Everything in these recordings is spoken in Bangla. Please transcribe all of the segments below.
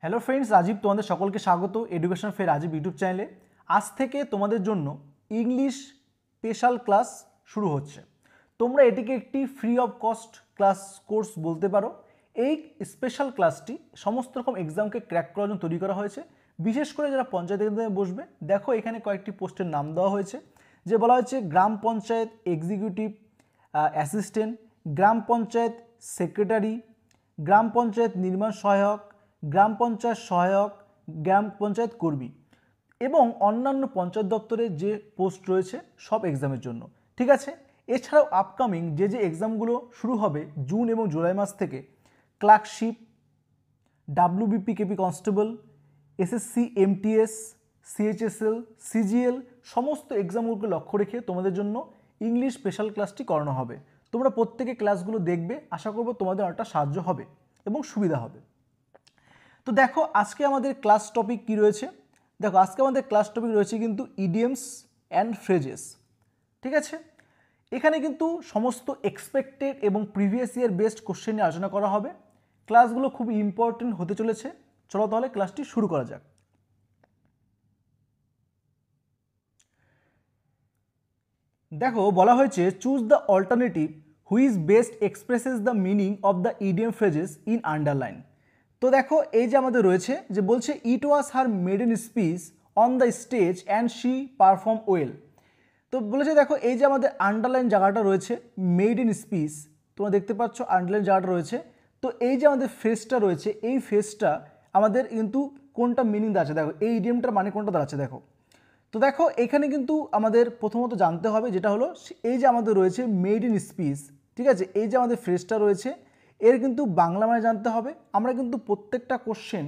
হ্যালো ফ্রেন্ডস, রাজীব তোমাদের সকলকে স্বাগত এডুকেশন ফের রাজীব ইউটিউব চ্যানেলে। আজ থেকে তোমাদের জন্য ইংলিশ স্পেশাল ক্লাস শুরু হচ্ছে। তোমরা এটিকে একটি free of cost class course বলতে পারো। এই স্পেশাল ক্লাসটি সমস্ত রকম এক্সামকে ক্র্যাক করার জন্য তৈরি করা হয়েছে। বিশেষ করে যারা পঞ্চায়েত এক্সামে বসবে, দেখো এখানে কয়েকটি পোস্টের নাম দেওয়া হয়েছে, যে বলা হচ্ছে গ্রাম পঞ্চায়েত এক্সিকিউটিভ অ্যাসিস্ট্যান্ট, গ্রাম পঞ্চায়েত সেক্রেটারি, গ্রাম পঞ্চায়েত নির্মাণ সহায়ক, গ্রাম পঞ্চায়েত সহায়ক, গ্রাম পঞ্চায়েত কর্মী এবং অন্যান্য পঞ্চায়েত দপ্তরে যে পোস্ট রয়েছে সব এক্সামের জন্য। ঠিক আছে, এছাড়াও আপকামিং যে এক্সামগুলো শুরু হবে জুন এবং জুলাই মাস থেকে, clerkship, WBP KP constable, SSC MTS, CHSL, CGL সমস্ত এক্সামগুলোকে লক্ষ্য রেখে তোমাদের জন্য ইংলিশ স্পেশাল ক্লাসটি করানো হবে। তোমরা প্রত্যেকে ক্লাসগুলো দেখবে, আশা করব তোমাদের অনেকটা সাহায্য হবে এবং সুবিধা হবে। তো দেখো আজকে আমাদের ক্লাস টপিক কি রয়েছে। দেখো আজকে আমাদের ক্লাস টপিক রয়েছে কিন্তু ইডিয়মস অ্যান্ড ফ্রেজেস। ঠিক আছে, এখানে কিন্তু সমস্ত এক্সপেক্টেড এবং প্রিভিয়াস ইয়ার বেসড কোশ্চেন নিয়ে আলোচনা করা হবে। ক্লাসগুলো খুব ইম্পর্টেন্ট হতে চলেছে। চলো তাহলে ক্লাসটি শুরু করা যাক। দেখো বলা হয়েছে choose the alternative which best expresses the meaning of the idiom phrases in underline. তো দেখো এই যে আমাদের রয়েছে, যে বলছে it was her maiden speech on the stage and she perform well. তো বলেছে দেখো এই যে আমাদের আন্ডারলাইন জায়গাটা রয়েছে মেড ইন স্পিচ, তোমরা দেখতে পাচ্ছ আন্ডারলাইন জায়গাটা রয়েছে। তো এই যে আমাদের ফ্রেজটা রয়েছে, এই ফ্রেজটা আমাদের কিন্তু কোনটা মিনিং দাঁড়াচ্ছে, দেখো এই ইডিয়মটার মানে কোনটা দাঁড়াচ্ছে দেখো। তো দেখো এখানে কিন্তু আমাদের প্রথমত জানতে হবে যেটা হলো এই যে আমাদের রয়েছে মেড ইন স্পিচ। ঠিক আছে, এই যে আমাদের ফ্রেজটা রয়েছে এর কিন্তু বাংলা মানে জানতে হবে। আমরা কিন্তু প্রত্যেকটা কোশ্চেন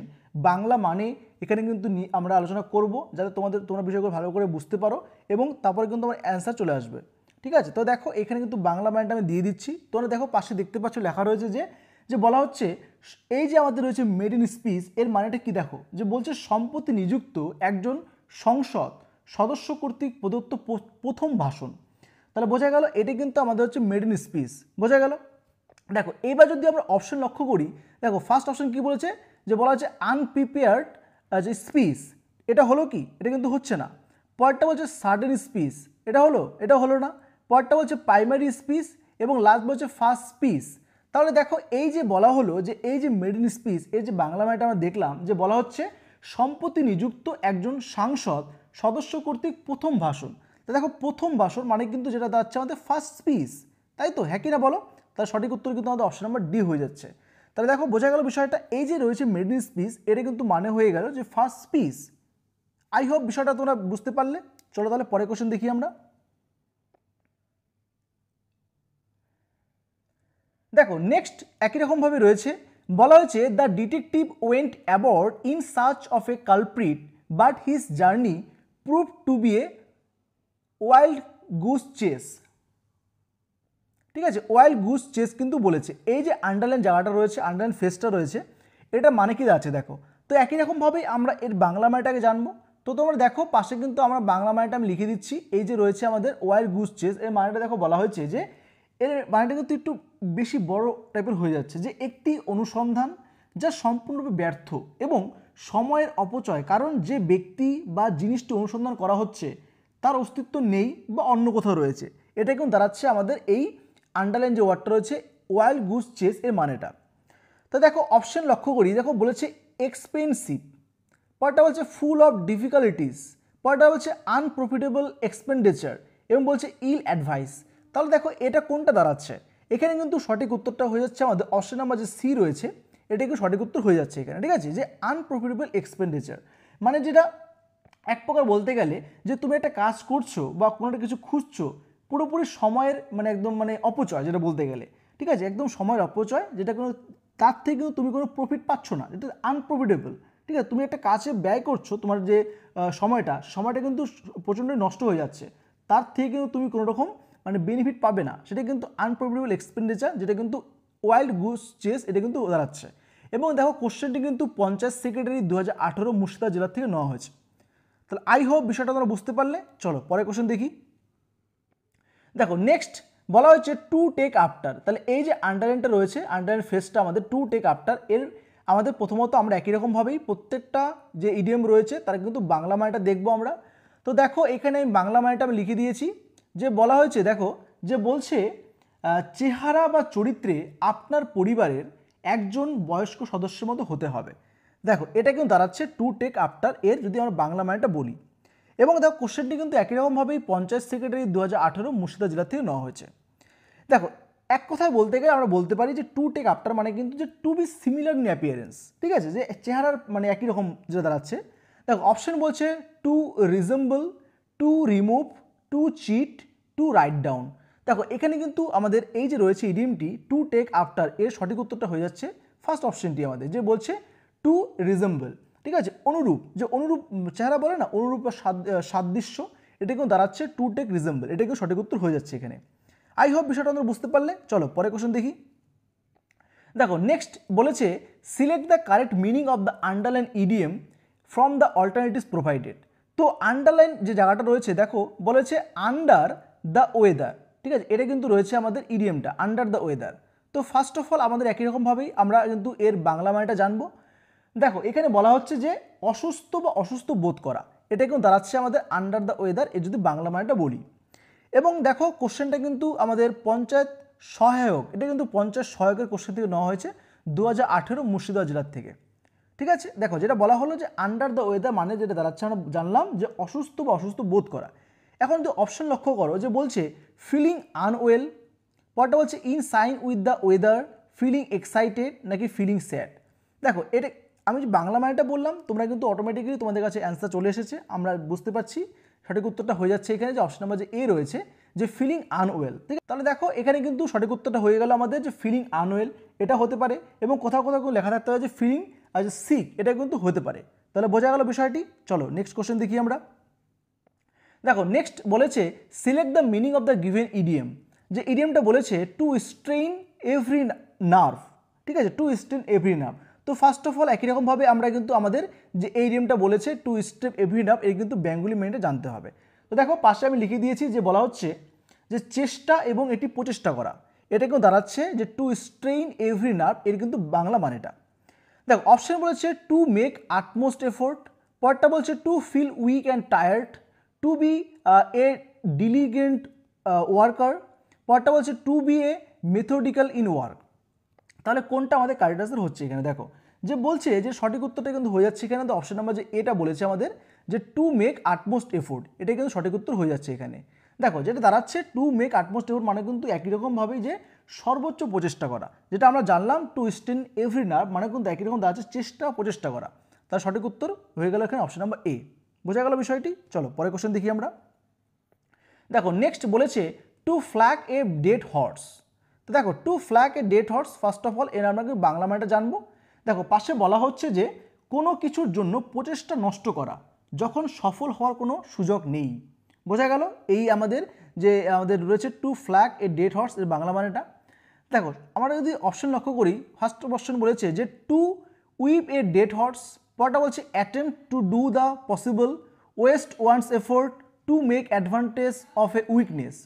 বাংলা মানে এখানে কিন্তু আমরা আলোচনা করব, যাতে তোমরা বিষয়গুলো ভালো করে বুঝতে পারো এবং তারপরে কিন্তু আমার অ্যান্সার চলে আসবে। ঠিক আছে, তো দেখো এখানে কিন্তু বাংলা মানেটা আমি দিয়ে দিচ্ছি। তোমরা দেখো পাশে দেখতে পাচ্ছ লেখা রয়েছে যে বলা হচ্ছে এই যে আমাদের রয়েছে মেড ইন স্পিচ, এর মানেটা কি দেখো, যে বলছে সম্প্রতি নিযুক্ত একজন সংসদ সদস্য কর্তৃক প্রদত্ত প্রথম ভাষণ। তাহলে বোঝা গেল এটা কিন্তু আমাদের হচ্ছে মেড ইন স্পিচ, বোঝা গেল। দেখো এইবার যদি আমরা অপশন লক্ষ্য করি, দেখো ফার্স্ট অপশন কি বলেছে, যে বলা হচ্ছে আনপ্রিপেয়ার্ড যে স্পিচ, এটা হলো কি, এটা কিন্তু হচ্ছে না। পরেরটা বলছে সাডেন স্পিচ, এটা হলো না। পরেরটা বলছে প্রাইমারি স্পিচ এবং লাস্ট বলছে ফার্স্ট স্পিচ। তাহলে দেখো এই যে বলা হলো যে এই যে মেড ইন স্পিচ, এই যে বাংলা মানেটা আমরা দেখলাম যে বলা হচ্ছে সম্প্রতি নিযুক্ত একজন সাংসদ সদস্য কর্তৃক প্রথম ভাষণ। তো দেখো প্রথম ভাষণ মানে কিন্তু যেটা দাঁড়াচ্ছে আমাদের ফার্স্ট স্পিচ, তাই তো, হ্যাঁ কি না বলো। তার সঠিক উত্তর কিন্তু আমাদের অপশন নাম্বার ডি হয়ে যাচ্ছে। তাহলে দেখো বোঝা গেল বিষয়টা, এই যে রয়েছে মেড ইন স্পিচ এটা কিন্তু মানে হয়ে গেল যে ফার্স্ট স্পিচ। আই হোপ বিষয়টা তোমরা বুঝতে পারলে। চলো তাহলে পরের কোশ্চেন দেখি আমরা। দেখো নেক্সট একই রকমভাবে রয়েছে, বলা হয়েছে the detective went aboard in search of a culprit but his journey prove to be a wild goose chase. ঠিক আছে, ওয়াইল্ড গুস চেস কিন্তু বলেছে। এই যে আন্ডারলাইন জায়গাটা রয়েছে, আন্ডারলাইন ফেসটা রয়েছে, এটা মানে কি যাচ্ছে দেখো। তো একই রকমভাবেই আমরা এর বাংলা মানেটাকে জানবো। তো তোমরা দেখো পাশে কিন্তু আমরা বাংলা মানেটা আমি লিখে দিচ্ছি। এই যে রয়েছে আমাদের ওয়াইল্ড গুস চেস, এর মানেটা দেখো বলা হয়েছে যে এর মানেটা কিন্তু একটু বেশি বড় টাইপের হয়ে যাচ্ছে, যে একটি অনুসন্ধান যা সম্পূর্ণরূপে ব্যর্থ এবং সময়ের অপচয়, কারণ যে ব্যক্তি বা জিনিসটি অনুসন্ধান করা হচ্ছে তার অস্তিত্ব নেই বা অন্য কোথাও রয়েছে। এটা কিন্তু দাঁড়াচ্ছে আমাদের এই আন্ডারলাইন যে ওয়ার্ডটা রয়েছে ওয়াইল্ড গুস চেস এর মানেটা। তো দেখো অপশন লক্ষ্য করি, দেখো বলেছে এক্সপেন্সিভ, পরটা বলছে ফুল অফ ডিফিকাল্টিস, পরটা বলছে আনপ্রফিটেবল এক্সপেন্ডিচার এবং বলছে ইল অ্যাডভাইস। তাহলে দেখো এটা কোনটা দাঁড়াচ্ছে, এখানে কিন্তু সঠিক উত্তরটা হয়ে যাচ্ছে আমাদের অপশন নাম্বার যে সি রয়েছে, এটা কিন্তু সঠিক উত্তর হয়ে যাচ্ছে এখানে। ঠিক আছে, যে আনপ্রফিটেবল এক্সপেন্ডিচার মানে যেটা এক প্রকার বলতে গেলে যে তুমি একটা কাজ করছো বা কোনো একটা কিছু খুঁজছো, পুরোপুরি সময়ের মানে একদম মানে অপচয় যেটা বলতে গেলে। ঠিক আছে, একদম সময়ের অপচয়, যেটা কোনো তার থেকে কিন্তু তুমি কোনো প্রফিট পাচ্ছ না, যেটা আনপ্রফিটেবল। ঠিক আছে, তুমি একটা কাজে ব্যয় করছো, তোমার যে সময়টা কিন্তু প্রচণ্ডই নষ্ট হয়ে যাচ্ছে, তার থেকে কিন্তু তুমি কোনো রকম মানে বেনিফিট পাবে না, সেটা কিন্তু আনপ্রফিটেবল এক্সপেন্ডিচার, যেটা কিন্তু ওয়াইল্ড গুস চেস এটা কিন্তু দাঁড়াচ্ছে। এবং দেখো কোশ্চেনটি কিন্তু পঞ্চায়েত সেক্রেটারি 2018 মুর্শিদাবাদ জেলা থেকে নেওয়া হয়েছে। তাহলে আই হোপ বিষয়টা তোমরা বুঝতে পারলে। চলো পরের কোশ্চেন দেখি। দেখো নেক্সট বলা হয়েছে টু টেক আফটার। তাহলে এই যে আন্ডারলাইনটা রয়েছে, আন্ডারলাইন ফেসটা আমাদের টু টেক আফটার, এর আমাদের প্রথমত আমরা একই রকমভাবেই প্রত্যেকটা যে ইডিয়ম রয়েছে তার কিন্তু বাংলা মানেটা দেখবো আমরা। তো দেখো এখানে আমি বাংলা মানেটা আমি লিখে দিয়েছি, যে বলা হয়েছে দেখো যে বলছে চেহারা বা চরিত্রে আপনার পরিবারের একজন বয়স্ক সদস্যের মতো হতে হবে। দেখো এটা কিন্তু দাঁড়াচ্ছে টু টেক আফটার এর যদি আমরা বাংলা মানেটা বলি। এবং দেখো কোশ্চেনটি কিন্তু একই রকমভাবেই পঞ্চায়েত সেক্রেটারি 2018 মুর্শিদাবাদ জেলা থেকে নেওয়া হয়েছে। দেখো এক কথায় বলতে গেলে আমরা বলতে পারি যে টু টেক আফটার মানে কিন্তু যে to be similar in appearance, ঠিক আছে, যে চেহারার মানে একই রকম যেটা দাঁড়াচ্ছে। দেখো অপশন বলছে to resemble, to remove, to cheat, to write down. দেখো এখানে কিন্তু আমাদের এই যে রয়েছে ইডিয়মটি টু টেক আফটার, এর সঠিক উত্তরটা হয়ে যাচ্ছে ফার্স্ট অপশনটি আমাদের, যে বলছে টু রিজেম্বল, ঠিক আছে, অনুরূপ, যে অনুরূপ চেহারা বলে না, অনুরূপ বা সাদৃশ্য, এটা কিন্তু দাঁড়াচ্ছে টু টেক রিজেম্বল, এটা কিন্তু সঠিক উত্তর হয়ে যাচ্ছে এখানে। আই হোপ বিষয়টা আমরা বুঝতে পারলে। চলো পরে কোশ্চেন দেখি। দেখো নেক্সট বলেছে select the correct meaning of the underline EDM from the alternatives provided. তো আন্ডারলাইন যে জায়গাটা রয়েছে দেখো বলেছে আন্ডার দ্য ওয়েদার, ঠিক আছে, এটা কিন্তু রয়েছে আমাদের ইডিএমটা আন্ডার দ্য ওয়েদার। তো ফার্স্ট অফ অল আমাদের একই রকমভাবেই আমরা কিন্তু এর বাংলা মানেটা জানবো। দেখো এখানে বলা হচ্ছে যে অসুস্থ বা অসুস্থ বোধ করা, এটা কিন্তু দাঁড়াচ্ছে আমাদের আন্ডার দ্য ওয়েদার, এর যদি বাংলা মানেটা বলি। এবং দেখো কোশ্চেনটা কিন্তু আমাদের পঞ্চায়েত সহায়ক, এটা কিন্তু পঞ্চায়েত সহায়কের কোশ্চেন থেকে নেওয়া হয়েছে 2018 মুর্শিদাবাদ জেলার থেকে, ঠিক আছে। দেখো যেটা বলা হলো যে আন্ডার দ্য ওয়েদার মানে যেটা দাঁড়াচ্ছে আমরা জানলাম যে অসুস্থ বা অসুস্থ বোধ করা। এখন যদি অপশন লক্ষ্য করো যে বলছে ফিলিং আনওয়েল, পরটা বলছে in sign with the weather, feeling excited নাকি ফিলিং স্যাড। দেখো এটা আমি যে বাংলা মানেটা বললাম তোমরা কিন্তু অটোমেটিক্যালি তোমাদের কাছে অ্যান্সার চলে এসেছে, আমরা বুঝতে পারছি সঠিক উত্তরটা হয়ে যাচ্ছে এখানে, যে অপশন নাম্বার যে এ রয়েছে যে ফিলিং আনওয়েল, ঠিক আছে। তাহলে দেখো এখানে কিন্তু সঠিক উত্তরটা হয়ে গেল আমাদের যে ফিলিং আনওয়েল, এটা হতে পারে, এবং কোথাও কোথাও লেখা থাকতে হবে যে ফিলিং আর যে সিক, এটা কিন্তু হতে পারে। তাহলে বোঝা গেল বিষয়টি। চলো নেক্সট কোশ্চেন দেখি আমরা। দেখো নেক্সট বলেছে select the meaning of the given EDM, যে ইডিএমটা বলেছে টু স্ট্রেইন এভরি নার্ভ, ঠিক আছে, টু স্ট্রেইন এভরি নার্ভ। তো ফার্স্ট অফ অল একই রকমভাবে আমরা কিন্তু আমাদের যে এই ইডিএমটা বলেছে টু স্ট্রেপ এভরি নার্ভ, এর কিন্তু বেঙ্গলি মিনিংটা জানতে হবে। তো দেখো পাশে আমি লিখে দিয়েছি যে বলা হচ্ছে যে চেষ্টা এবং এটি প্রচেষ্টা করা, এটা কিন্তু দাঁড়াচ্ছে যে টু স্ট্রেইন এভরি নার্ভ, এর কিন্তু বাংলা মানেটা। দেখো অপশন বলেছে টু মেক আটমোস্ট এফোর্ট, পরটা বলছে to feel weak and tired, to be a diligent worker, পরটা বলছে to be a methodical in work. তাহলে কোনটা আমাদের কারেক্ট আনসার হচ্ছে এখানে? দেখো যে বলছে যে সঠিক উত্তরটা কিন্তু হয়ে যাচ্ছে এখানে, তো অপশন নাম্বার যে এটা বলেছে আমাদের যে টু মেক আটমোস্ট এফোর্ট, এটা কিন্তু সঠিক উত্তর হয়ে যাচ্ছে এখানে। দেখো যেটা দাঁড়াচ্ছে টু মেক আটমোস্ট এফোর্ট মানে কিন্তু একই রকমভাবেই যে সর্বোচ্চ প্রচেষ্টা করা, যেটা আমরা জানলাম টু স্টেন এভরি নার্ভ মানে কিন্তু একই রকম দাঁড়াচ্ছে চেষ্টা প্রচেষ্টা করা। তার সঠিক উত্তর হয়ে গেল এখানে অপশন নাম্বার এ। বোঝা গেল বিষয়টি। চলো পরের কোশ্চেন দেখি আমরা। দেখো নেক্সট বলেছে to flog a dead horse. তো দেখো to flog a dead horse, first of all এর আমরা কিন্তু বাংলা মানেটা জানবো। দেখো পাশে বলা হচ্ছে যে কোনো কিছুর জন্য প্রচেষ্টা নষ্ট করা যখন সফল হওয়ার কোনো সুযোগ নেই। বোঝা গেল এই আমাদের যে আমাদের রয়েছে to flog a dead horse, এর বাংলা মানেটা। দেখো আমরা যদি অপশন লক্ষ্য করি, ফার্স্ট অপশন বলেছে যে to whip a dead horse, পরটা বলছে attempt to do the possible, waste one's effort, to make advantage of a weakness.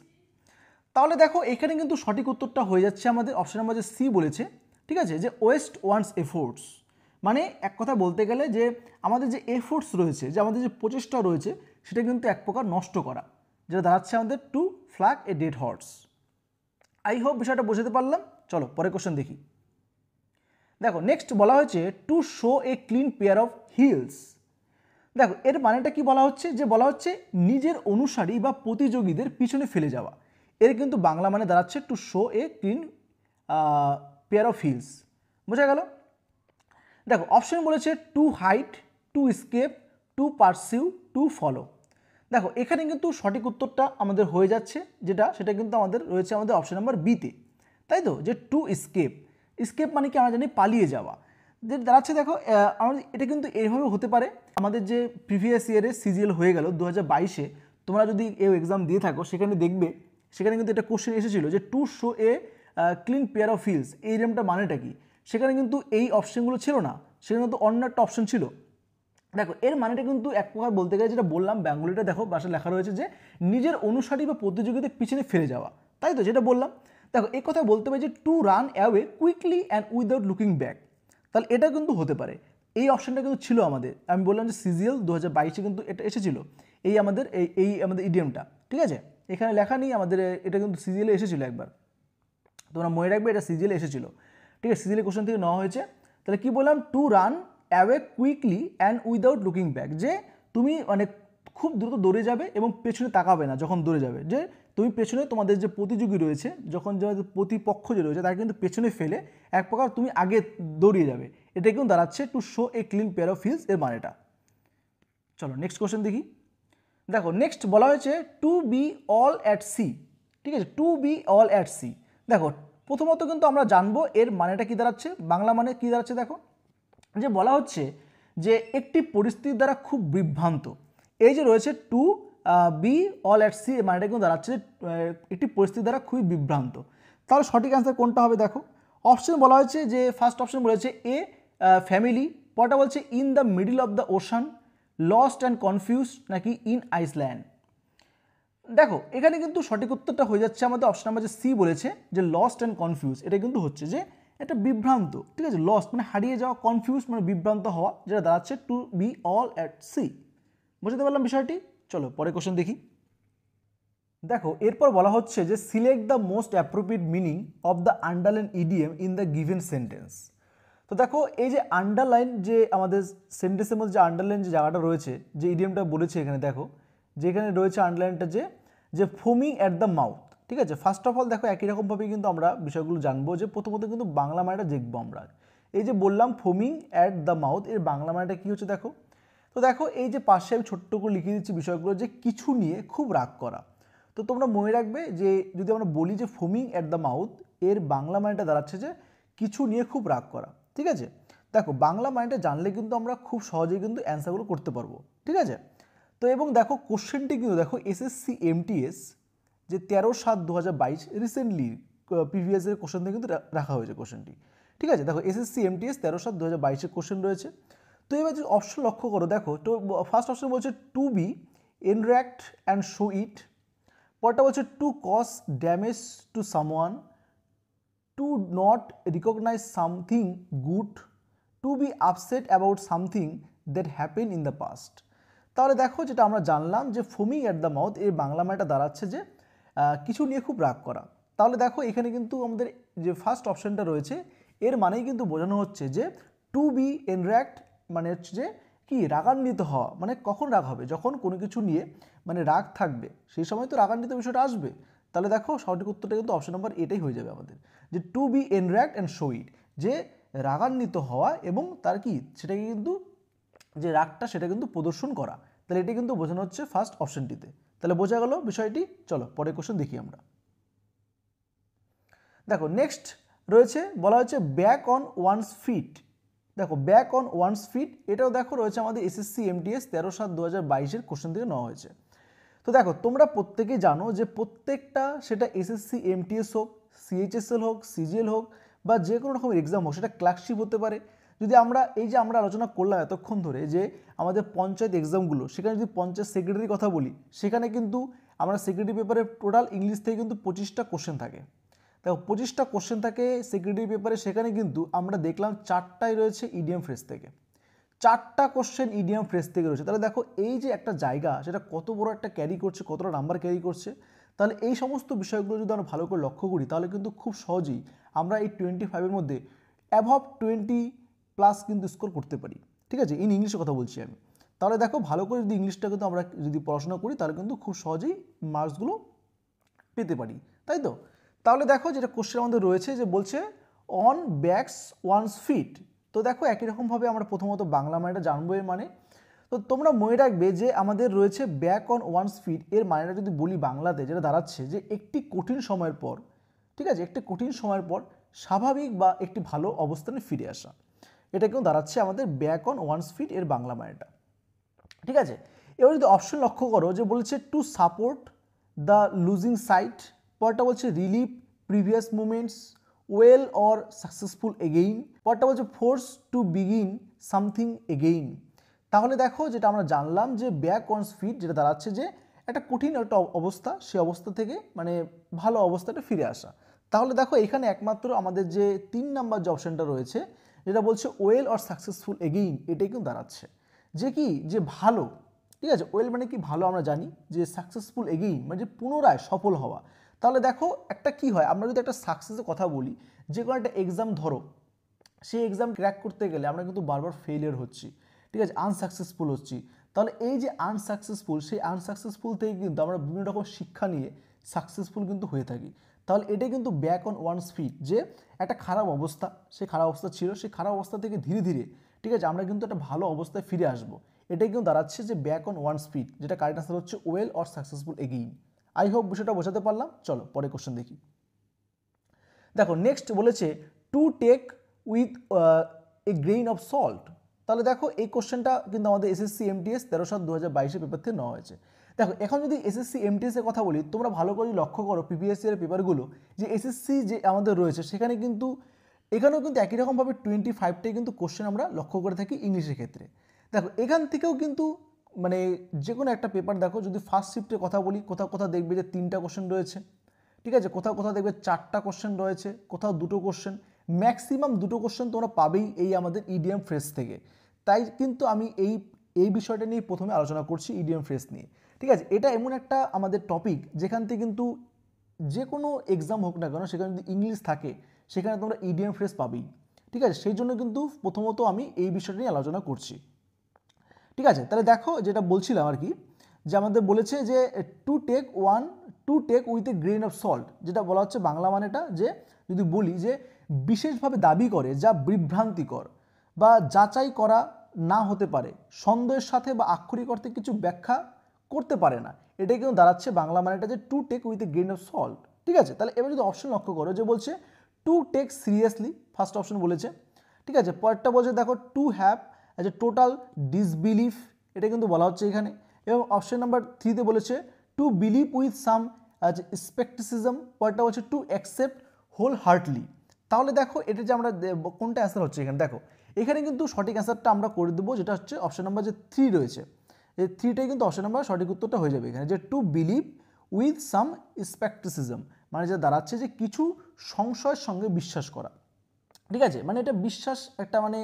তাহলে দেখো এখানে কিন্তু সঠিক উত্তরটা হয়ে যাচ্ছে আমাদের অপশন নাম্বার যে সি বলেছে, ঠিক আছে, যে ওয়েস্ট ওয়ান্স এফোর্টস, মানে এক কথা বলতে গেলে যে আমাদের যে এফোর্টস রয়েছে, যে আমাদের যে প্রচেষ্টা রয়েছে সেটা কিন্তু এক প্রকার নষ্ট করা, যেটা দাঁড়াচ্ছে আমাদের to flog a dead horse. I hope বিষয়টা বোঝাতে পারলাম। চলো পরের কোশ্চেন দেখি। দেখো নেক্সট বলা হয়েছে two show a clean pair of hills. দেখো এর মানেটা কি বলা হচ্ছে, যে বলা হচ্ছে নিজের অনুসারী বা প্রতিযোগীদের পিছনে ফেলে যাওয়া, এর কিন্তু বাংলা মানে দাঁড়াচ্ছে to show a clean pair of heels. বোঝা গেল। দেখো অপশন বলেছে to hide, to escape, to pursue, to follow. দেখো এখানে কিন্তু সঠিক উত্তরটা আমাদের হয়ে যাচ্ছে যেটা, সেটা কিন্তু আমাদের রয়েছে আমাদের অপশন নাম্বার বিতে, তাই তো, যে টু স্কেপ। স্কেপ মানে কি আমরা জানি পালিয়ে যাওয়া, যে দাঁড়াচ্ছে দেখো আমাদের এটা কিন্তু এইভাবে হতে পারে। আমাদের যে প্রিভিয়াস ইয়ারে সিজিএল হয়ে গেল 2022-এ, তোমরা যদি এই এক্সাম দিয়ে থাকো সেখানে দেখবে সেখানে কিন্তু এটা কোশ্চেন এসেছিল যে two show a clean pair of hills, এই রেমটা মানেটা কি। সেখানে কিন্তু এই অপশনগুলো ছিল না, সেখানে কিন্তু অন্য একটা অপশন ছিল। দেখো এর মানেটা কিন্তু এক প্রকার বলতে গেলে যেটা বললাম বেঙ্গলিটা দেখো বাসায় লেখা রয়েছে যে নিজের অনুসারী বা প্রতিযোগীদের পিছনে ফেলে যাওয়া, তাই তো, যেটা বললাম। দেখো এই কথা বলতে হবে যে to run away quickly and without looking back. তাহলে এটা কিন্তু হতে পারে। এই অপশানটা কিন্তু ছিল আমাদের, আমি বললাম যে সিজিএল 2022-এ কিন্তু এটা এসেছিল, এই আমাদের আমাদের ইডিএমটা, ঠিক আছে। এখানে লেখা নেই আমাদের, এটা কিন্তু সিজিএলে এসেছিল একবার, তোমরা মনে রাখবে এটা সিজিএলে এসেছিল, ঠিক আছে, সিজিএল কোশ্চেন থেকে নেওয়া হয়েছে। তাহলে কি বললাম, to run away quickly and without looking back, যে তুমি মানে খুব দ্রুত দৌড়ে যাবে এবং পেছনে তাকাবে না যখন দৌড়ে যাবে, যে তুমি পেছনে তোমাদের যে প্রতিযোগী রয়েছে, যখন যে প্রতিপক্ষ যে রয়েছে তাকে কিন্তু পেছনে ফেলে এক প্রকার তুমি আগে দৌড়িয়ে যাবে, এটা কিন্তু দাঁড়াচ্ছে to show a clean pair of hills এর মানেটা। চলো নেক্সট কোশ্চেন দেখি। দেখো নেক্সট বলা হয়েছে to be all at sea, ঠিক আছে, to be all at sea. দেখো প্রথমত কিন্তু আমরা জানবো এর মানেটা কী দাঁড়াচ্ছে, বাংলা মানে কী দাঁড়াচ্ছে। দেখো যে বলা হচ্ছে যে একটি পরিস্থিতির দ্বারা খুব বিভ্রান্ত, এই যে রয়েছে to be all at sea, মানেটা কিন্তু দাঁড়াচ্ছে একটি পরিস্থিতির দ্বারা খুবই বিভ্রান্ত। তাহলে সঠিক অ্যান্সার কোনটা হবে? দেখো অপশন বলা হয়েছে যে ফার্স্ট অপশন বলেছে এ ফ্যামিলি, পরটা বলছে in the middle of the ocean, lost and confused, নাকি ইন আইসল্যান্ড। দেখো এখানে কিন্তু সঠিক উত্তরটা হয়ে যাচ্ছে আমাদের অপশন নাম্বার যে সি বলেছে যে লস্ট অ্যান্ড কনফিউজ, এটা কিন্তু হচ্ছে যে এটা বিভ্রান্ত, ঠিক আছে, লস্ট মানে হারিয়ে যাওয়া, কনফিউজ মানে বিভ্রান্ত হওয়া, যেটা দাঁড়াচ্ছে to be all at sea. বুঝতে পারলাম বিষয়টি? চলো পরে কোশ্চেন দেখি। দেখো এরপর বলা হচ্ছে যে select the most appropriate meaning of the underline EDM in the given sentence. তো দেখো এই যে আন্ডারলাইন, যে আমাদের সেন্টেন্সের মধ্যে যে আন্ডারলাইন যে জায়গাটা রয়েছে, যে ইডিএমটা বলেছে এখানে, দেখো যেখানে রয়েছে আন্ডারলাইনটা যে ফোমিং অ্যাট দ্য মাউথ, ঠিক আছে। ফার্স্ট অফ অল দেখো একই রকমভাবেই কিন্তু আমরা বিষয়গুলো জানবো, যে প্রথমত কিন্তু বাংলা মানেটা দেখবো আমরা। এই যে বললাম ফোমিং অ্যাট দ্য মাউথ, এর বাংলা মানেটা কী হচ্ছে দেখো। তো দেখো এই যে পাশে আমি ছোট্ট করে লিখে দিচ্ছি বিষয়গুলো, যে কিছু নিয়ে খুব রাগ করা। তো তোমরা মনে রাখবে যে যদি আমরা বলি যে ফোমিং অ্যাট দ্য মাউথ, এর বাংলা মানেটা দাঁড়াচ্ছে যে কিছু নিয়ে খুব রাগ করা, ঠিক আছে। দেখো বাংলা মানেটা জানলে কিন্তু আমরা খুব সহজেই কিন্তু অ্যান্সারগুলো করতে পারবো, ঠিক আছে। তো এবং দেখো কোশ্চেনটি কিন্তু দেখো এসএসসি এমটিএস যে 13/7/2022 রিসেন্টলি প্রিভিয়াসের কোশ্চেন থেকে কিন্তু রাখা হয়েছে কোশ্চেনটি, ঠিক আছে। দেখো এসএসসি এমটিএস 13/7/2022 কোশ্চেন রয়েছে। তো এবার যদি অপশন লক্ষ্য করো, দেখো তো ফার্স্ট অপশন বলছে to be interact and show it, পরটা বলছে to cause damage to someone, to not recognise something good, to be upset about something that happen in the past. তাহলে দেখো যেটা আমরা জানলাম যে ফোমিং অ্যাট দ্য মাউথ, এর বাংলা মানেটা দাঁড়াচ্ছে যে কিছু নিয়ে খুব রাগ করা। তাহলে দেখো এখানে কিন্তু আমাদের যে ফার্স্ট অপশানটা রয়েছে, এর মানেই কিন্তু বোঝানো হচ্ছে যে টু বি এনর্যাক্ট মানে হচ্ছে যে কি রাগান্বিত হওয়া, মানে কখন রাগ হবে, যখন কোনো কিছু নিয়ে মানে রাগ থাকবে সেই সময় তো রাগান্বিত বিষয়টা আসবে। তাহলে দেখো সঠিক উত্তরটা কিন্তু অপশন নাম্বার এটাই হয়ে যাবে আমাদের, যে to be enraged and show it, যে রাগান্বিত হওয়া এবং তার কি সেটাকে কিন্তু যে রাগটা সেটা কিন্তু প্রদর্শন করা। তাহলে এটি কিন্তু বোঝানো হচ্ছে ফার্স্ট অপশনটিতে। তাহলে বোঝা গেল বিষয়টি। চলো পরের কোশ্চেন দেখি আমরা। দেখো নেক্সট রয়েছে বলা হচ্ছে ব্যাক অন ওয়ানস ফিট। দেখো ব্যাক অন ওয়ানস ফিট, এটাও দেখো রয়েছে আমাদের এসএসসি এমটিএস 13/7/2022 কোশ্চেন থেকে নেওয়া হয়েছে। তো দেখো তোমরা প্রত্যেকেই জানো যে প্রত্যেকটা সেটা এসএসসি এমটিএস হোক, সিএইচএসএল হোক, সিজিএল হোক বা যে কোনো রকমের এক্সাম হোক, সেটা ক্লার্কশিপ হতে পারে। যদি আমরা এই যে আমরা আলোচনা করলাম এতক্ষণ ধরে যে আমাদের পঞ্চায়েত এক্সামগুলো, সেখানে যদি পঞ্চায়েত সেক্রেটারির কথা বলি, সেখানে কিন্তু আমরা সেক্রেটারি পেপারে টোটাল ইংলিশ থেকে কিন্তু 25টা কোশ্চেন থাকে। দেখো 25টা কোশ্চেন থাকে সেক্রেটারি পেপারে, সেখানে কিন্তু আমরা দেখলাম 4টাই রয়েছে ইডিএম ফ্রেজ থেকে, 4টা কোশ্চেন ইডিএম ফ্রেজ থেকে রয়েছে। তাহলে দেখো এই যে একটা জায়গা সেটা কত বড় একটা ক্যারি করছে, কতটা নাম্বার ক্যারি করছে। তাহলে এই সমস্ত বিষয়গুলো যদি আমরা ভালো করে লক্ষ্য করি, তাহলে কিন্তু খুব সহজেই আমরা এই 25-এর মধ্যে অ্যাবভ 20+ কিন্তু স্কোর করতে পারি, ঠিক আছে, ইন ইংলিশের কথা বলছি আমি। তাহলে দেখো ভালো করে যদি ইংলিশটা কিন্তু আমরা যদি পড়াশোনা করি, তাহলে কিন্তু খুব সহজেই মার্কসগুলো পেতে পারি, তাই তো। তাহলে দেখো যেটা কোশ্চেন আমাদের রয়েছে যে বলছে অন ব্যাকস ওয়ানস ফিট। তো দেখো একই রকমভাবে আমরা প্রথমত বাংলা মানেটা জানবো এর মানে। তো তোমরা মনে রাখবে যে আমাদের রয়েছে ব্যাক অন ওয়ানস ফিট, এর মানেটা যদি বলি বাংলাতে, যেটা দাঁড়াচ্ছে যে একটি কঠিন সময়ের পর, ঠিক আছে, একটি কঠিন সময়ের পর স্বাভাবিক বা একটি ভালো অবস্থানে ফিরে আসা। এটা কিন্তু দাঁড়াচ্ছে আমাদের ব্যাক অন ওয়ানস ফিট এর বাংলা মানেটা, ঠিক আছে। এবার যদি অপশন লক্ষ্য করো যে বলছে to support the losing side, পরটা বলছে relive previous movements well or successful again, পরটা বলছে force to begin something again. তাহলে দেখো যেটা আমরা জানলাম যে ব্যাক অন ফিট, যেটা দাঁড়াচ্ছে যে একটা কঠিন একটা অবস্থা, সেই অবস্থা থেকে মানে ভালো অবস্থাটা ফিরে আসা। তাহলে দেখো এখানে একমাত্র আমাদের যে 3 নাম্বার যে অপশানটা রয়েছে যেটা বলছে ওয়েল অর সাকসেসফুল এগেইন, এটাই কিন্তু দাঁড়াচ্ছে যে কি, যে ভালো, ঠিক আছে। ওয়েল মানে কি ভালো, আমরা জানি যে সাকসেসফুল এগেইন মানে যে পুনরায় সফল হওয়া। তাহলে দেখো একটা কি হয়, আমরা যদি একটা সাকসেসের কথা বলি, যে কোনো একটা এক্সাম ধরো, সেই এক্সাম ক্র্যাক করতে গেলে আমরা কিন্তু বারবার ফেলিয়ার হচ্ছি, ঠিক আছে, আনসাকসেসফুল হচ্ছি। তাহলে এই যে আনসাকসেসফুল, সেই আনসাকসেসফুল থেকে কিন্তু আমরা বিভিন্ন রকম শিক্ষা নিয়ে সাকসেসফুল কিন্তু হয়ে থাকি। তাহলে এটাই কিন্তু ব্যাক অন ওয়ানস ফিট, যে একটা খারাপ অবস্থা, সেই খারাপ অবস্থা ছিল, সেই খারাপ অবস্থা থেকে ধীরে ধীরে, ঠিক আছে, আমরা কিন্তু একটা ভালো অবস্থায় ফিরে আসবো। এটাই কিন্তু দাঁড়াচ্ছে যে ব্যাক অন ওয়ানস ফিট, যেটা কারেক্ট আনসার হচ্ছে well or successful again. I hope বিষয়টা বোঝাতে পারলাম। চলো পরে কোশ্চেন দেখি। দেখো নেক্সট বলেছে to take with a grain of salt. তাহলে দেখো এই কোশ্চেনটা কিন্তু আমাদের এসএসসি এমটিএস 13/7/2022 পেপার থেকে নেওয়া হয়েছে। দেখো এখন যদি এসএসসি এমটিএস এর কথা বলি, তোমরা ভালো করে লক্ষ্য করো পিপিএসসি এর পেপারগুলো, যে এসএসসি যে আমাদের রয়েছে সেখানে কিন্তু এখানেও কিন্তু একই রকমভাবে 25টাই কিন্তু কোশ্চেন আমরা লক্ষ্য করে থাকি ইংলিশের ক্ষেত্রে। দেখো এখান থেকেও কিন্তু মানে যে কোনো একটা পেপার দেখো, যদি ফার্স্ট শিফটের কথা বলি, কোথাও কোথাও দেখবে যে 3টা কোশ্চেন রয়েছে, ঠিক আছে, কোথাও কোথাও দেখবে 4টা কোশ্চেন রয়েছে, কোথাও 2টো কোশ্চেন, ম্যাক্সিমাম 2টো কোশ্চেন তোমরা পাবেই এই আমাদের ইডিএম ফ্রেজ থেকে। তাই কিন্তু আমি এই বিষয়টা নিয়ে প্রথমে আলোচনা করছি, ইডিএম ফ্রেজ নিয়ে, ঠিক আছে। এটা এমন একটা আমাদের টপিক যেখান থেকে কিন্তু যে কোনো এক্সাম হোক না কেন, সেখানে যদি ইংলিশ থাকে সেখানে তোমরা ইডিএম ফ্রেজ পাবেই, ঠিক আছে। সেই জন্য কিন্তু প্রথমত আমি এই বিষয়টা নিয়ে আলোচনা করছি, ঠিক আছে। তাহলে দেখো যেটা বলছিলাম আর কি, যে আমাদের বলেছে যে to take with a grain of salt, যেটা বলা হচ্ছে বাংলা মানেটা, যে যদি বলি যে বিশেষভাবে দাবি করে যা বিভ্রান্তিকর বা যাচাই করা না হতে পারে, সন্দেহের সাথে বা আক্ষরিক অর্থে কিছু ব্যাখ্যা করতে পারে না, এটাই কিন্তু দাঁড়াচ্ছে বাংলা মানেটা যে to take with a grain of salt, ঠিক আছে। তাহলে এবার যদি অপশন লক্ষ্য করো, যে বলছে to take seriously, first option বলেছে, ঠিক আছে। পরেরটা বলছে দেখো to have as a total disbelief, এটা কিন্তু বলা হচ্ছে এখানে। এবং অপশন নাম্বার 3তে বলেছে to believe with some as scepticism, পরেরটা বলছে টু অ্যাকসেপ্ট হোল হার্টলি। তাহলে দেখো এটা যে আমরা কোনটা অ্যান্সার হচ্ছে এখানে, দেখো এখানে কিন্তু সঠিক অ্যান্সারটা আমরা করে দেবো, যেটা হচ্ছে অপশন নাম্বার যে 3 রয়েছে, এই 3টাই কিন্তু অপশন নাম্বার সঠিক উত্তরটা হয়ে যাবে এখানে, যে টু বিলিভ উইথ সাম স্পেকটিসিজম, মানে যে দাঁড়াচ্ছে যে কিছু সংশয়ের সঙ্গে বিশ্বাস করা, ঠিক আছে। মানে এটা বিশ্বাস একটা মানে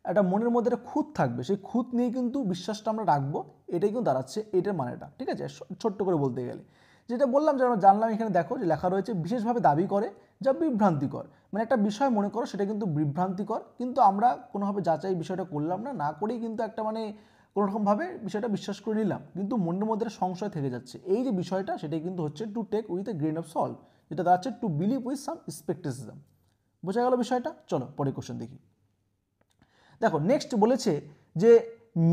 একটা মনের মধ্যে একটা খুঁত থাকবে, সেই খুঁত নিয়ে কিন্তু বিশ্বাসটা আমরা রাখবো, এটাই কিন্তু দাঁড়াচ্ছে এটার মানেটা, ঠিক আছে। ছোট্ট করে বলতে গেলে যেটা বললাম, যে আমরা জানলাম এখানে দেখো যে লেখা রয়েছে বিশেষভাবে দাবি করে যা বিভ্রান্তিকর, মানে একটা বিষয় মনে করো সেটা কিন্তু বিভ্রান্তিকর, কিন্তু আমরা কোনোভাবে যাচাই বিষয়টা করলাম না, না করেই কিন্তু একটা মানে কোনোরকমভাবে বিষয়টা বিশ্বাস করে নিলাম, কিন্তু মনের মধ্যে একটা সংশয় থেকে যাচ্ছে, এই যে বিষয়টা সেটাই কিন্তু হচ্ছে to take with a grain of salt, যেটা দাঁড়াচ্ছে to believe with some scepticism. বোঝা গেল বিষয়টা। চলো পরে কোশ্চেন দেখি। দেখো নেক্সট বলেছে যে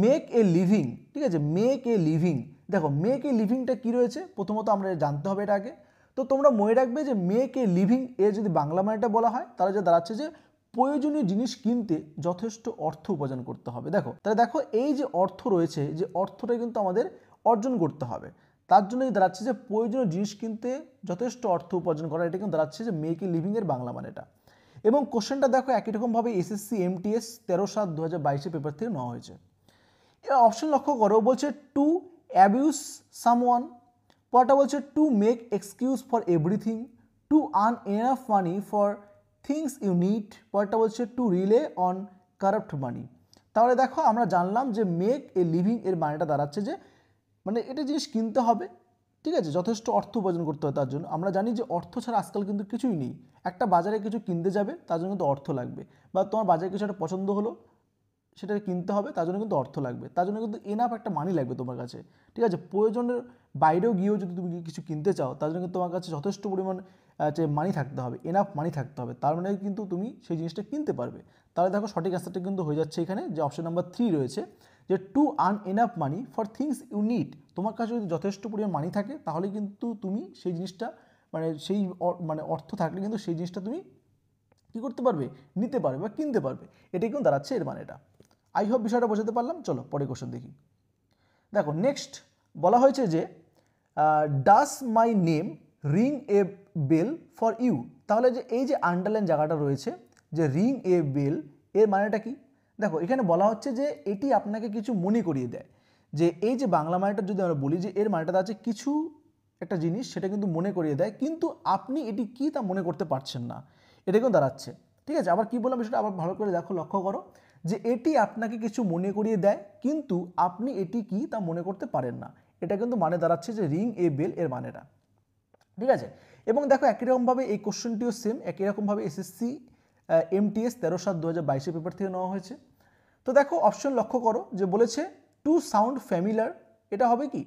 মেক এ লিভিং, ঠিক আছে, মেক এ লিভিং। দেখো মেক এ লিভিংটা কী রয়েছে, প্রথমত আমরা জানতে হবে এটা আগে। তো তোমরা মনে রাখবে যে মেক এ লিভিং এর যদি বাংলা মানেটা বলা হয়, তাহলে যে দাঁড়াচ্ছে যে প্রয়োজনীয় জিনিস কিনতে যথেষ্ট অর্থ উপার্জন করতে হবে। দেখো তাহলে দেখো এই যে অর্থ রয়েছে, যে অর্থটা কিন্তু আমাদের অর্জন করতে হবে, তার জন্যই দাঁড়াচ্ছে যে প্রয়োজনীয় জিনিস কিনতে যথেষ্ট অর্থ উপার্জন করা, এটা কিন্তু দাঁড়াচ্ছে যে মেক এ লিভিংয়ের বাংলা মানেটা। এবং কোশ্চেনটা দেখো একই রকমভাবে এসএসসি এমটিএস 13/7/2022 পেপার থেকে নেওয়া হয়েছে। এবার অপশন লক্ষ্য করো, বলছে টু অ্যাবিউজ সামওয়ান, পরটা বলছে to make excuse for everything, to earn enough money for things you need, পরটা বলছে to rely on corrupt money. তাহলে দেখো আমরা জানলাম যে মেক এ লিভিং এর মানেটা দাঁড়াচ্ছে যে মানে এটা জিনিস কিনতে হবে, ঠিক আছে, যথেষ্ট অর্থ উপার্জন করতে হয় তার জন্য। আমরা জানি যে অর্থ ছাড়া আজকাল কিন্তু কিছুই নেই, একটা বাজারে কিছু কিনতে যাবে তার জন্য কিন্তু অর্থ লাগবে, বা তোমার বাজারে কিছু একটা পছন্দ হলো সেটা কিনতে হবে, তার জন্য কিন্তু অর্থ লাগবে, তার জন্য কিন্তু এনাফ একটা মানি লাগবে তোমার কাছে, ঠিক আছে। প্রয়োজনের বাইরেও গিয়েও যদি তুমি কিছু কিনতে চাও, তার জন্য কিন্তু তোমার কাছে যথেষ্ট পরিমাণ যে মানি থাকতে হবে, এনাফ মানি থাকতে হবে, তার মানে কিন্তু তুমি সেই জিনিসটা কিনতে পারবে। তাহলে দেখো সঠিক অ্যান্সারটা কিন্তু হয়ে যাচ্ছে এখানে, যে অপশন নাম্বার 3 রয়েছে, যে to earn enough money for things you need. তোমার কাছে যদি যথেষ্ট পরিমাণ মানি থাকে, তাহলে কিন্তু তুমি সেই জিনিসটা মানে সেই মানে অর্থ থাকলে কিন্তু সেই জিনিসটা তুমি কী করতে পারবে, নিতে পারবে বা কিনতে পারবে, এটাই কিন্তু দাঁড়াচ্ছে এর মানেটা। আই হোপ বিষয়টা বোঝাতে পারলাম। চলো পরে কোশ্চেন দেখি। দেখো নেক্সট বলা হয়েছে যে does my name ring a bell for you. তাহলে যে এই যে আন্ডারলাইন জায়গাটা রয়েছে, যে রিং এ বেল এর মানেটা কি, দেখো এখানে বলা হচ্ছে যে এটি আপনাকে কিছু মনে করিয়ে দেয়, যে এই যে বাংলা মানেটা যদি আমরা বলি, যে এর মানেটা আছে কিছু একটা জিনিস সেটা কিন্তু মনে করিয়ে দেয়, কিন্তু আপনি এটি কি তা মনে করতে পারছেন না, এটা কিন্তু দাঁড়াচ্ছে, ঠিক আছে, আবার কি বললাম বিষয়টা আবার ভালো করে দেখো, লক্ষ্য করো যে এটি আপনাকে কিছু মনে করিয়ে দেয় কিন্তু আপনি এটি কি তা মনে করতে পারেন না। এটা কিন্তু মানে দাঁড়াচ্ছে যে রিং এ বেল এর মানেটা। ঠিক আছে, এবং দেখো একই রকমভাবে এই কোশ্চেনটিও সেম, একই রকমভাবে এসএসসি MTS 13/7/2022 পেপার থেকে নেওয়া হয়েছে। তো দেখো অপশন লক্ষ্য করো যে বলেছে টু সাউন্ড ফ্যামিলার, এটা হবে কি?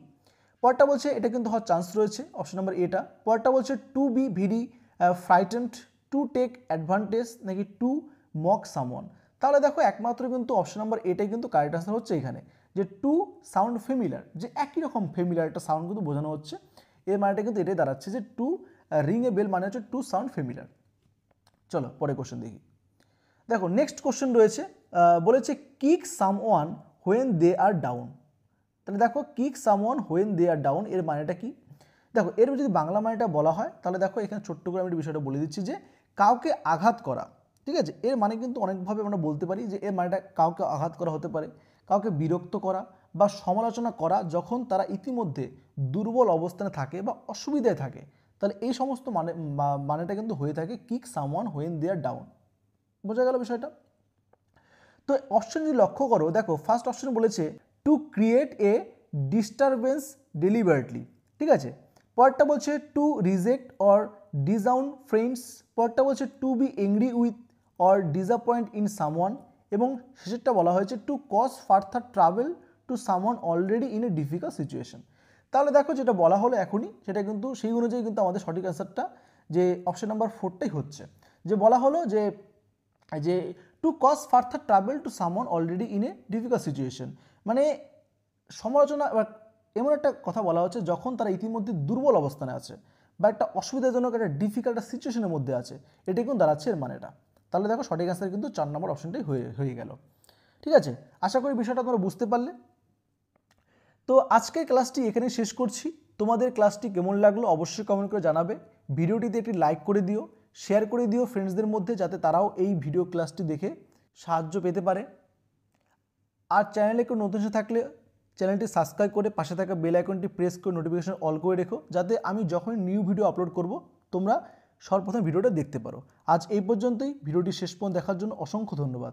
পরটা বলছে এটা কিন্তু হওয়ার চান্স রয়েছে অপশন নাম্বার এটা। পরটা বলছে to be very frightened, to take advantage, নাকি টু মক সামওয়ান। তাহলে দেখো একমাত্র কিন্তু অপশন নাম্বার এটাই কিন্তু কারেক্ট আনসার হচ্ছে এখানে, যে টু সাউন্ড ফেমিলার, যে একই রকম ফেমিলার একটা সাউন্ড কিন্তু বোঝানো হচ্ছে। এর মানেটা কিন্তু এটাই দাঁড়াচ্ছে যে টু রিং এ বেল মানে হচ্ছে টু সাউন্ড ফেমিলার। চলো পরে কোশ্চেন দেখি। দেখো নেক্সট কোশ্চেন রয়েছে, বলেছে kick someone when they are down. তাহলে দেখো kick someone when they are down এর মানেটা কি? দেখো এর যদি বাংলা মানেটা বলা হয় তাহলে দেখো এখানে ছোট্ট করে আমি বিষয়টা বলে দিচ্ছি যে কাউকে আঘাত করা। ঠিক আছে, এর মানে কিন্তু অনেকভাবে আমরা বলতে পারি যে এর মানেটা কাউকে আঘাত করা হতে পারে, কাউকে বিরক্ত করা বা সমালোচনা করা যখন তারা ইতিমধ্যে দুর্বল অবস্থানে থাকে বা অসুবিধায় থাকে, তাহলে এই সমস্ত মানেটা কিন্তু হয়ে থাকে kick someone when they are down. বোঝা গেল বিষয়টা? তো অপশন যদি লক্ষ্য করো, দেখো ফার্স্ট অপশন বলেছে to create a disturbance deliberately. ঠিক আছে, পরটা বলছে to reject or disown friends, পরটা বলছে to be angry with or disappoint in someone, এবং শেষেরটা বলা হয়েছে to cause further trouble to someone already in a difficult situation. তাহলে দেখো যেটা বলা হলো এখনই সেটা কিন্তু সেই অনুযায়ী কিন্তু আমাদের সঠিক অ্যান্সারটা যে অপশন নাম্বার 4টাই হচ্ছে, যে বলা হলো যে to cause further trouble to someone already in a difficult situation, মানে সমালোচনা এমন একটা কথা বলা হচ্ছে যখন তারা ইতিমধ্যে দুর্বল অবস্থানে আছে বা একটা অসুবিধাজনক একটা ডিফিকাল্ট সিচুয়েশনের মধ্যে আছে, এটি কিন্তু দাঁড়াচ্ছে এর মানেটা। তাহলে দেখো সঠিক অ্যান্সার কিন্তু 4 নম্বর অপশনটাই হয়ে গেল। ঠিক আছে, আশা করি বিষয়টা তোমরা বুঝতে পারলে। তো আজকের ক্লাসটি এখানে শেষ করছি। তোমাদের ক্লাসটি কেমন লাগলো অবশ্যই কমেন্ট করে জানাবে। ভিডিওটিতে একটি লাইক করে দিও, শেয়ার করে দিও ফ্রেন্ডসদের মধ্যে, যাতে তারাও এই ভিডিও ক্লাসটি দেখে সাহায্য পেতে পারে। আর চ্যানেলে কেউ নতুন এসে থাকলে চ্যানেলটি সাবস্ক্রাইব করে পাশে থাকা বেল আইকনটি প্রেস করে নোটিফিকেশন অল করে রেখো, যাতে আমি যখনই নিউ ভিডিও আপলোড করব তোমরা সর্বপ্রথম ভিডিওটা দেখতে পারো। আজ এই পর্যন্তই, ভিডিওটি শেষ পর্যন্ত দেখার জন্য অসংখ্য ধন্যবাদ।